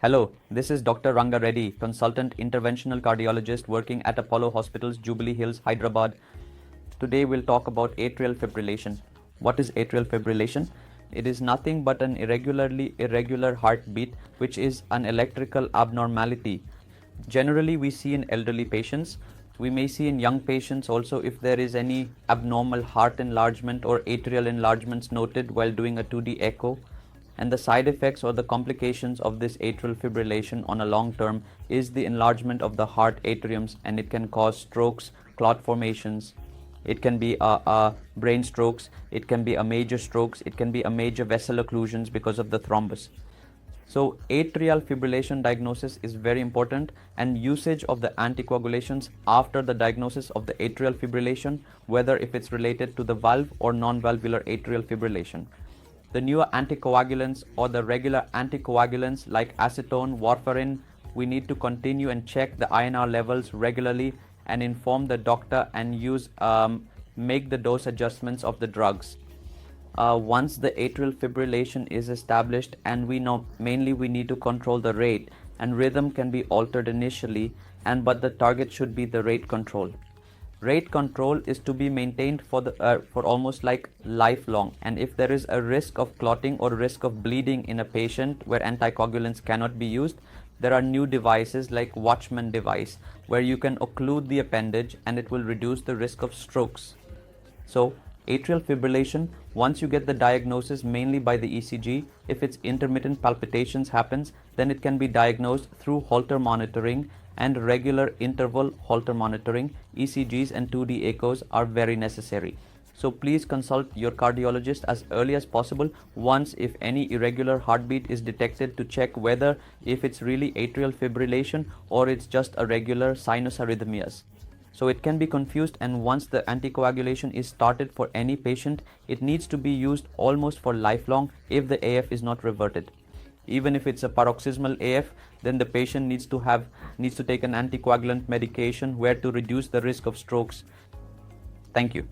Hello, this is Dr. Ranga Reddy, consultant interventional cardiologist working at Apollo Hospitals, Jubilee Hills, Hyderabad. Today we'll talk about atrial fibrillation. What is atrial fibrillation? It is nothing but an irregular heartbeat, which is an electrical abnormality. Generally, we see in elderly patients. We may see in young patients also if there is any abnormal heart enlargement or atrial enlargements noted while doing a 2D echo. And the side effects or the complications of this atrial fibrillation on a long term is the enlargement of the heart atriums, and it can cause strokes, clot formations. It can be brain strokes, it can be a major strokes, it can be a major vessel occlusions because of the thrombus. So atrial fibrillation diagnosis is very important, and usage of the anticoagulations after the diagnosis of the atrial fibrillation, whether if it's related to the valve or non-valvular atrial fibrillation. The newer anticoagulants or the regular anticoagulants like acetone, warfarin, we need to continue and check the INR levels regularly and inform the doctor and make the dose adjustments of the drugs. Once the atrial fibrillation is established, and we know mainly we need to control the rate, and rhythm can be altered initially, but the target should be the rate control. Rate control is to be maintained for almost like lifelong, and if there is a risk of clotting or risk of bleeding in a patient where anticoagulants cannot be used, there are new devices like Watchman device where you can occlude the appendage and it will reduce the risk of strokes. So atrial fibrillation, once you get the diagnosis mainly by the ECG, if it's intermittent palpitations happens, then it can be diagnosed through Holter monitoring and regular interval Holter monitoring. ECGs and 2D echoes are very necessary. So please consult your cardiologist as early as possible once if any irregular heartbeat is detected, to check whether if it's really atrial fibrillation or it's just a regular sinus arrhythmias. So it can be confused, and once the anticoagulation is started for any patient, it needs to be used almost for lifelong if the AF is not reverted. Even if it's a paroxysmal AF, then the patient needs to take an anticoagulant medication where to reduce the risk of strokes. Thank you.